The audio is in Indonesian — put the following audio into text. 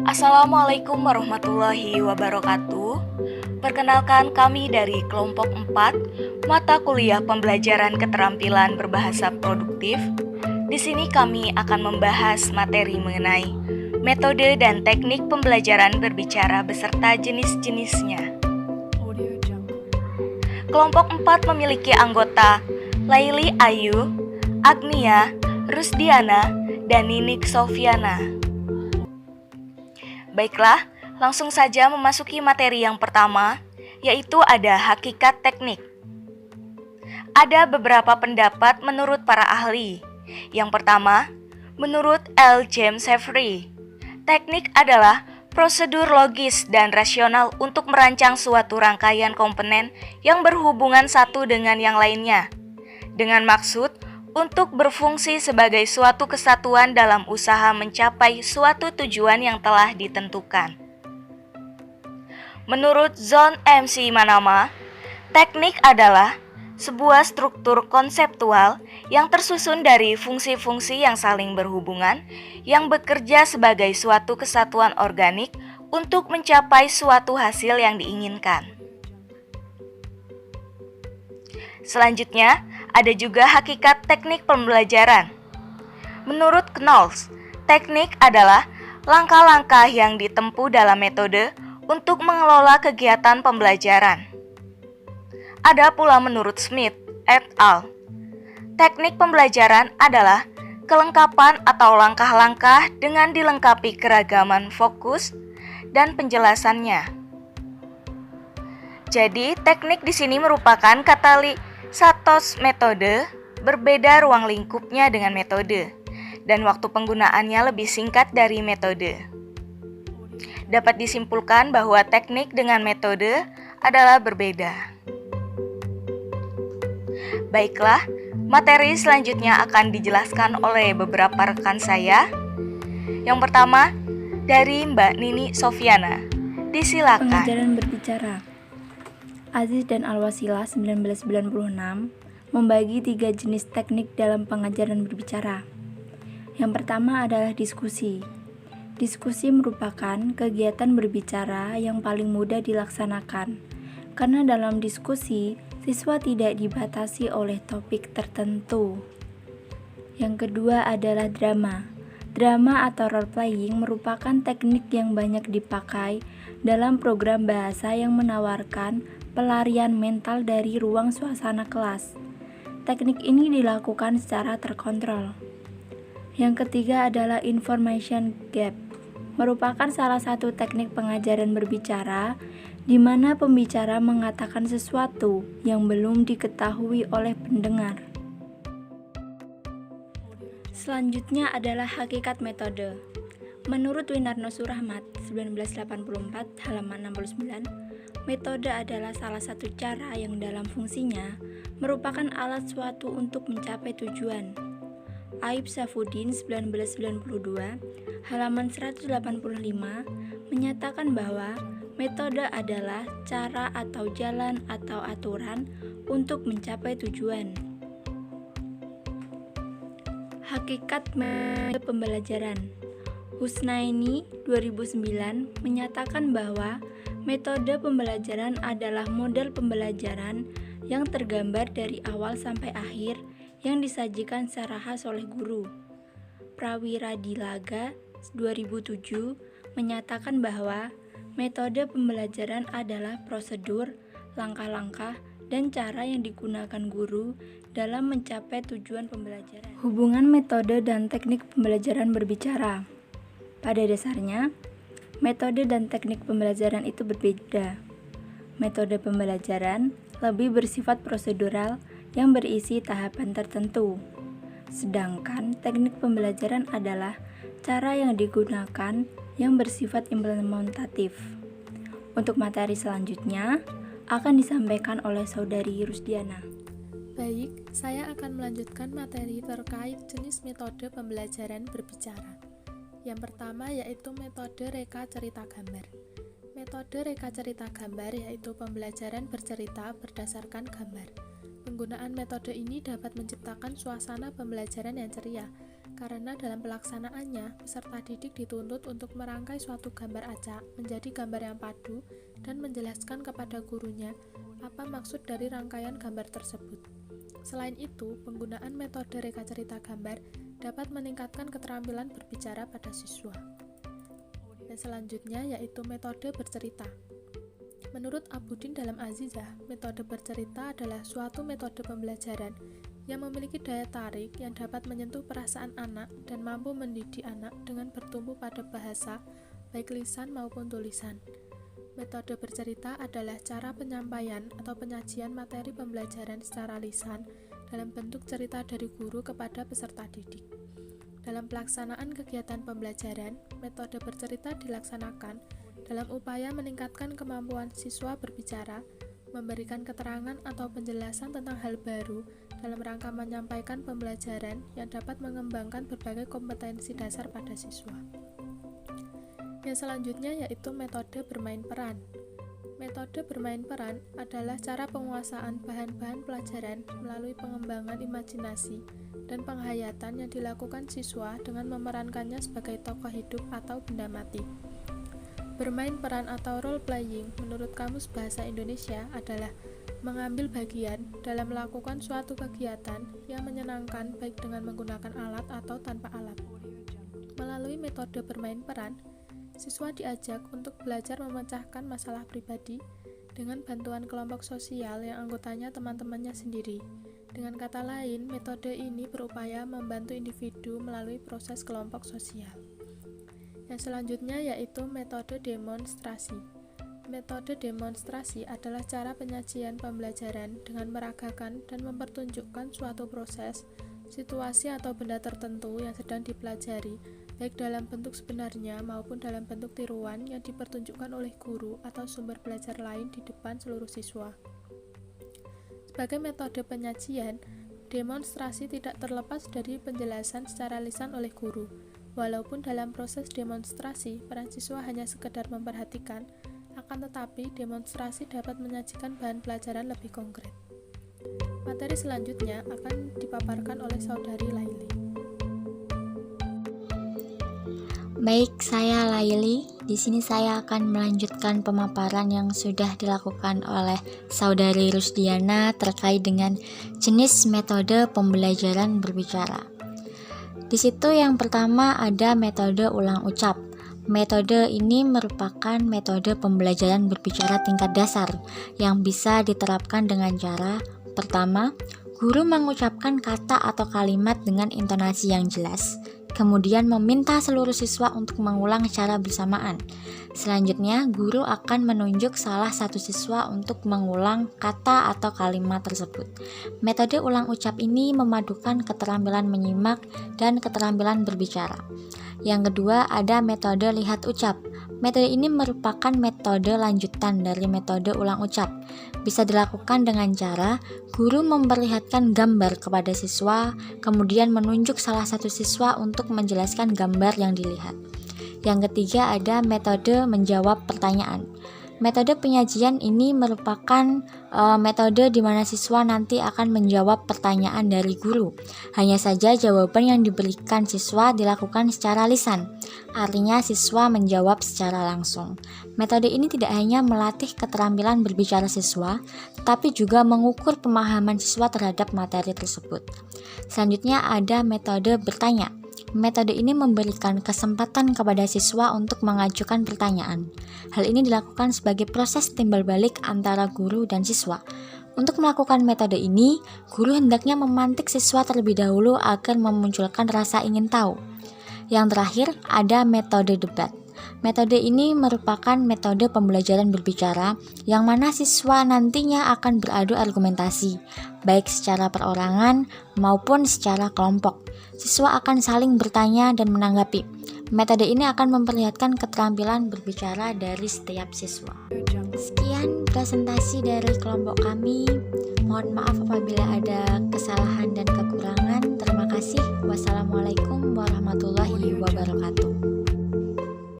Assalamualaikum warahmatullahi wabarakatuh. Perkenalkan kami dari kelompok 4 mata kuliah pembelajaran keterampilan berbahasa produktif. Di sini kami akan membahas materi mengenai metode dan teknik pembelajaran berbicara beserta jenis-jenisnya. Kelompok 4 memiliki anggota Laili Ayu, Agnia, Rusdiana, dan Ninik Sofiana. Baiklah, langsung saja memasuki materi yang pertama, yaitu ada hakikat teknik. Ada beberapa pendapat menurut para ahli. Yang pertama, menurut L. James Avery, teknik adalah prosedur logis dan rasional untuk merancang suatu rangkaian komponen yang berhubungan satu dengan yang lainnya, dengan maksud untuk berfungsi sebagai suatu kesatuan dalam usaha mencapai suatu tujuan yang telah ditentukan. Menurut John MC Manama, teknik adalah sebuah struktur konseptual yang tersusun dari fungsi-fungsi yang saling berhubungan yang bekerja sebagai suatu kesatuan organik untuk mencapai suatu hasil yang diinginkan. Selanjutnya, ada juga hakikat teknik pembelajaran. Menurut Knowles, teknik adalah langkah-langkah yang ditempuh dalam metode untuk mengelola kegiatan pembelajaran. Ada pula menurut Smith et al. Teknik pembelajaran adalah kelengkapan atau langkah-langkah dengan dilengkapi keragaman fokus dan penjelasannya. Jadi, teknik di sini merupakan katalisator metode, berbeda ruang lingkupnya dengan metode, dan waktu penggunaannya lebih singkat dari metode. Dapat disimpulkan bahwa teknik dengan metode adalah berbeda. Baiklah, materi selanjutnya akan dijelaskan oleh beberapa rekan saya. Yang pertama, dari Mbak Nini Sofiana. Disilakan. Pengajaran berbicara. Aziz dan Al-Wasilah 1996 membagi 3 jenis teknik dalam pengajaran berbicara. Yang pertama adalah diskusi. Diskusi merupakan kegiatan berbicara yang paling mudah dilaksanakan, karena dalam diskusi, siswa tidak dibatasi oleh topik tertentu. Yang kedua adalah drama. Drama atau role-playing merupakan teknik yang banyak dipakai dalam program bahasa yang menawarkan pelarian mental dari ruang suasana kelas. Teknik ini dilakukan secara terkontrol. Yang ketiga adalah information gap. Merupakan salah satu teknik pengajaran berbicara di mana pembicara mengatakan sesuatu yang belum diketahui oleh pendengar. Selanjutnya adalah hakikat metode. Menurut Winarno Surahmat 1984 halaman 69, metode adalah salah satu cara yang dalam fungsinya merupakan alat suatu untuk mencapai tujuan. Aib Safudin 1992 halaman 185 menyatakan bahwa metode adalah cara atau jalan atau aturan untuk mencapai tujuan. Hakikat metode pembelajaran. Husnaini 2009 menyatakan bahwa metode pembelajaran adalah model pembelajaran yang tergambar dari awal sampai akhir yang disajikan secara khas oleh guru. Prawiradilaga 2007 menyatakan bahwa metode pembelajaran adalah prosedur, langkah-langkah, dan cara yang digunakan guru dalam mencapai tujuan pembelajaran. Hubungan metode dan teknik pembelajaran berbicara. Pada dasarnya, metode dan teknik pembelajaran itu berbeda. Metode pembelajaran lebih bersifat prosedural yang berisi tahapan tertentu. Sedangkan teknik pembelajaran adalah cara yang digunakan yang bersifat implementatif. Untuk materi selanjutnya akan disampaikan oleh Saudari Rusdiana. Baik, saya akan melanjutkan materi terkait jenis metode pembelajaran berbicara. Yang pertama yaitu metode reka cerita gambar. Metode reka cerita gambar yaitu pembelajaran bercerita berdasarkan gambar. Penggunaan metode ini dapat menciptakan suasana pembelajaran yang ceria, karena dalam pelaksanaannya, peserta didik dituntut untuk merangkai suatu gambar acak menjadi gambar yang padu dan menjelaskan kepada gurunya apa maksud dari rangkaian gambar tersebut. Selain itu, penggunaan metode reka cerita gambar dapat meningkatkan keterampilan berbicara pada siswa. Dan selanjutnya yaitu metode bercerita. Menurut Abudin dalam Azizah, metode bercerita adalah suatu metode pembelajaran yang memiliki daya tarik yang dapat menyentuh perasaan anak dan mampu mendidik anak dengan bertumbuh pada bahasa, baik lisan maupun tulisan. Metode bercerita adalah cara penyampaian atau penyajian materi pembelajaran secara lisan dalam bentuk cerita dari guru kepada peserta didik. Dalam pelaksanaan kegiatan pembelajaran, metode bercerita dilaksanakan dalam upaya meningkatkan kemampuan siswa berbicara, memberikan keterangan atau penjelasan tentang hal baru dalam rangka menyampaikan pembelajaran yang dapat mengembangkan berbagai kompetensi dasar pada siswa. Yang selanjutnya yaitu metode bermain peran. Metode bermain peran adalah cara penguasaan bahan-bahan pelajaran melalui pengembangan imajinasi dan penghayatan yang dilakukan siswa dengan memerankannya sebagai tokoh hidup atau benda mati. Bermain peran atau role playing menurut Kamus Bahasa Indonesia adalah mengambil bagian dalam melakukan suatu kegiatan yang menyenangkan baik dengan menggunakan alat atau tanpa alat. Melalui metode bermain peran, siswa diajak untuk belajar memecahkan masalah pribadi dengan bantuan kelompok sosial yang anggotanya teman-temannya sendiri. Dengan kata lain, metode ini berupaya membantu individu melalui proses kelompok sosial. Yang selanjutnya yaitu metode demonstrasi. Metode demonstrasi adalah cara penyajian pembelajaran dengan meragakan dan mempertunjukkan suatu proses, situasi atau benda tertentu yang sedang dipelajari, baik dalam bentuk sebenarnya maupun dalam bentuk tiruan yang dipertunjukkan oleh guru atau sumber belajar lain di depan seluruh siswa. Sebagai metode penyajian, demonstrasi tidak terlepas dari penjelasan secara lisan oleh guru. Walaupun dalam proses demonstrasi, peran siswa hanya sekedar memperhatikan, akan tetapi demonstrasi dapat menyajikan bahan pelajaran lebih konkret. Materi selanjutnya akan dipaparkan oleh saudari Laili. Baik, saya Laili. Di sini saya akan melanjutkan pemaparan yang sudah dilakukan oleh saudari Rusdiana terkait dengan jenis metode pembelajaran berbicara. Di situ yang pertama ada metode ulang ucap. Metode ini merupakan metode pembelajaran berbicara tingkat dasar yang bisa diterapkan dengan cara pertama, guru mengucapkan kata atau kalimat dengan intonasi yang jelas, kemudian meminta seluruh siswa untuk mengulang secara bersamaan. Selanjutnya, guru akan menunjuk salah satu siswa untuk mengulang kata atau kalimat tersebut. Metode ulang ucap ini memadukan keterampilan menyimak dan keterampilan berbicara. Yang kedua, ada metode lihat ucap. Metode ini merupakan metode lanjutan dari metode ulang ucap. Bisa dilakukan dengan cara guru memperlihatkan gambar kepada siswa, kemudian menunjuk salah satu siswa untuk menjelaskan gambar yang dilihat. Yang ketiga ada metode menjawab pertanyaan. Metode penyajian ini merupakan metode di mana siswa nanti akan menjawab pertanyaan dari guru. Hanya saja jawaban yang diberikan siswa dilakukan secara lisan. Artinya siswa menjawab secara langsung. Metode ini tidak hanya melatih keterampilan berbicara siswa, tetapi juga mengukur pemahaman siswa terhadap materi tersebut. Selanjutnya ada metode bertanya. Metode ini memberikan kesempatan kepada siswa untuk mengajukan pertanyaan. Hal ini dilakukan sebagai proses timbal balik antara guru dan siswa. Untuk melakukan metode ini, guru hendaknya memantik siswa terlebih dahulu agar memunculkan rasa ingin tahu. Yang terakhir, ada metode debat. Metode ini merupakan metode pembelajaran berbicara yang mana siswa nantinya akan beradu argumentasi, baik secara perorangan maupun secara kelompok. Siswa akan saling bertanya dan menanggapi. Metode ini akan memperlihatkan keterampilan berbicara dari setiap siswa. Sekian presentasi dari kelompok kami. Mohon maaf apabila ada kesalahan dan kekurangan. Terima kasih. Wassalamualaikum warahmatullahi wabarakatuh.